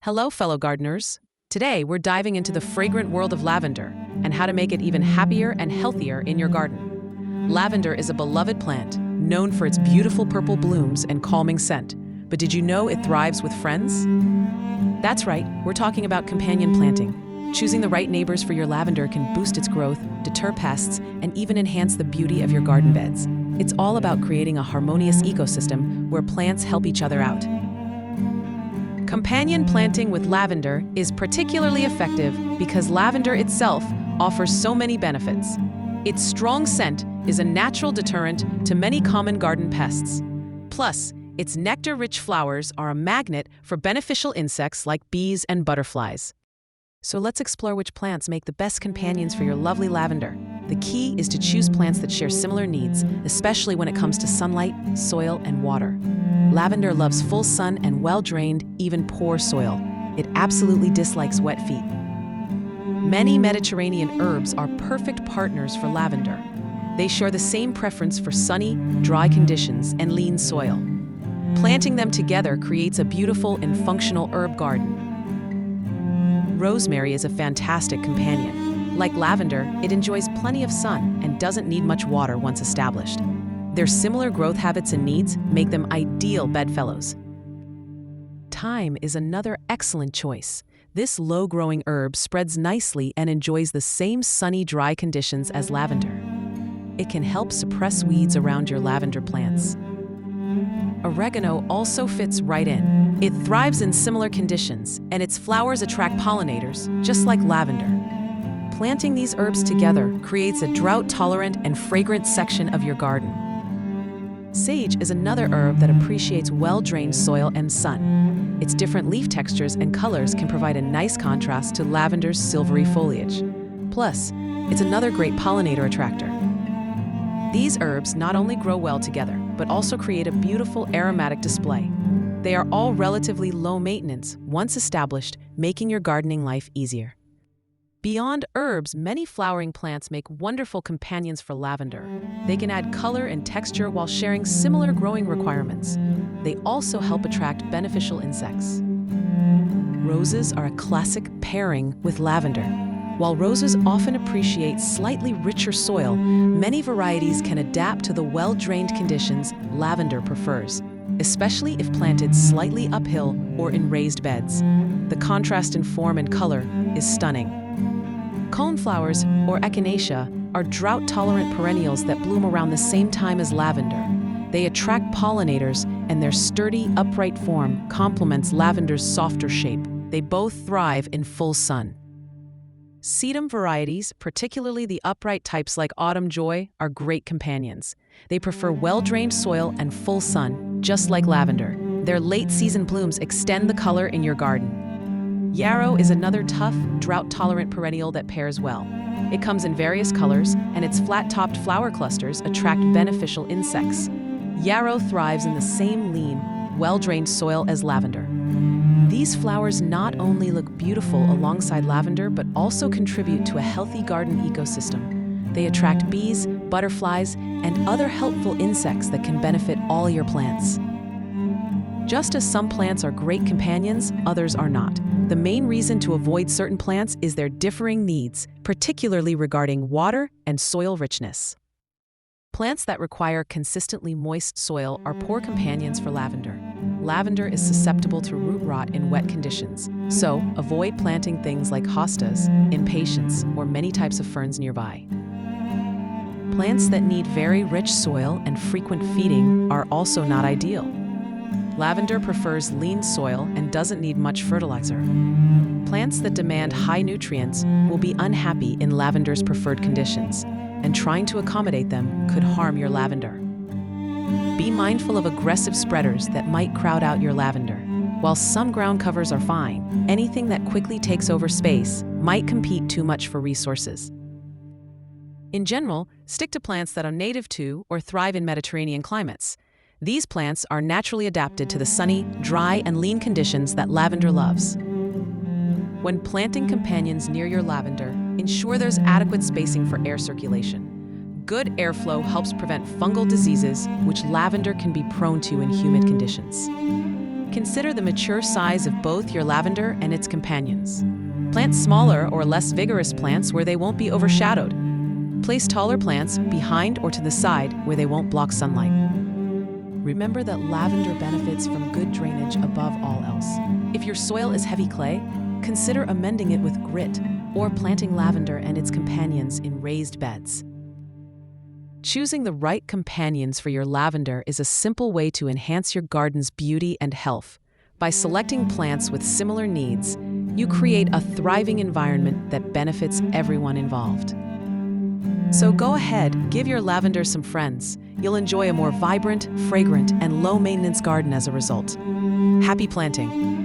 Hello, fellow gardeners. Today, we're diving into the fragrant world of lavender and how to make it even happier and healthier in your garden. Lavender is a beloved plant, known for its beautiful purple blooms and calming scent. But did you know it thrives with friends? That's right, we're talking about companion planting. Choosing the right neighbors for your lavender can boost its growth, deter pests, and even enhance the beauty of your garden beds. It's all about creating a harmonious ecosystem where plants help each other out. Companion planting with lavender is particularly effective because lavender itself offers so many benefits. Its strong scent is a natural deterrent to many common garden pests. Plus, its nectar-rich flowers are a magnet for beneficial insects like bees and butterflies. So let's explore which plants make the best companions for your lovely lavender. The key is to choose plants that share similar needs, especially when it comes to sunlight, soil, and water. Lavender loves full sun and well-drained, even poor soil. It absolutely dislikes wet feet. Many Mediterranean herbs are perfect partners for lavender. They share the same preference for sunny, dry conditions and lean soil. Planting them together creates a beautiful and functional herb garden. Rosemary is a fantastic companion. Like lavender, it enjoys plenty of sun and doesn't need much water once established. Their similar growth habits and needs make them ideal bedfellows. Thyme is another excellent choice. This low-growing herb spreads nicely and enjoys the same sunny, dry conditions as lavender. It can help suppress weeds around your lavender plants. Oregano also fits right in. It thrives in similar conditions, and its flowers attract pollinators, just like lavender. Planting these herbs together creates a drought-tolerant and fragrant section of your garden. Sage is another herb that appreciates well-drained soil and sun. Its different leaf textures and colors can provide a nice contrast to lavender's silvery foliage. Plus, it's another great pollinator attractor. These herbs not only grow well together, but also create a beautiful aromatic display. They are all relatively low maintenance once established, making your gardening life easier. Beyond herbs, many flowering plants make wonderful companions for lavender. They can add color and texture while sharing similar growing requirements. They also help attract beneficial insects. Roses are a classic pairing with lavender. While roses often appreciate slightly richer soil, many varieties can adapt to the well-drained conditions lavender prefers, especially if planted slightly uphill or in raised beds. The contrast in form and color is stunning. Coneflowers, or echinacea, are drought-tolerant perennials that bloom around the same time as lavender. They attract pollinators, and their sturdy, upright form complements lavender's softer shape. They both thrive in full sun. Sedum varieties, particularly the upright types like Autumn Joy, are great companions. They prefer well-drained soil and full sun, just like lavender. Their late-season blooms extend the color in your garden. Yarrow is another tough, drought-tolerant perennial that pairs well. It comes in various colors, and its flat-topped flower clusters attract beneficial insects. Yarrow thrives in the same lean, well-drained soil as lavender. These flowers not only look beautiful alongside lavender, but also contribute to a healthy garden ecosystem. They attract bees, butterflies, and other helpful insects that can benefit all your plants. Just as some plants are great companions, others are not. The main reason to avoid certain plants is their differing needs, particularly regarding water and soil richness. Plants that require consistently moist soil are poor companions for lavender. Lavender is susceptible to root rot in wet conditions, so avoid planting things like hostas, impatiens, or many types of ferns nearby. Plants that need very rich soil and frequent feeding are also not ideal. Lavender prefers lean soil and doesn't need much fertilizer. Plants that demand high nutrients will be unhappy in lavender's preferred conditions, and trying to accommodate them could harm your lavender. Be mindful of aggressive spreaders that might crowd out your lavender. While some ground covers are fine, anything that quickly takes over space might compete too much for resources. In general, stick to plants that are native to or thrive in Mediterranean climates. These plants are naturally adapted to the sunny, dry, and lean conditions that lavender loves. When planting companions near your lavender, ensure there's adequate spacing for air circulation. Good airflow helps prevent fungal diseases, which lavender can be prone to in humid conditions. Consider the mature size of both your lavender and its companions. Plant smaller or less vigorous plants where they won't be overshadowed. Place taller plants behind or to the side where they won't block sunlight. Remember that lavender benefits from good drainage above all else. If your soil is heavy clay, consider amending it with grit or planting lavender and its companions in raised beds. Choosing the right companions for your lavender is a simple way to enhance your garden's beauty and health. By selecting plants with similar needs, you create a thriving environment that benefits everyone involved. So go ahead, give your lavender some friends. You'll enjoy a more vibrant, fragrant, and low-maintenance garden as a result. Happy planting!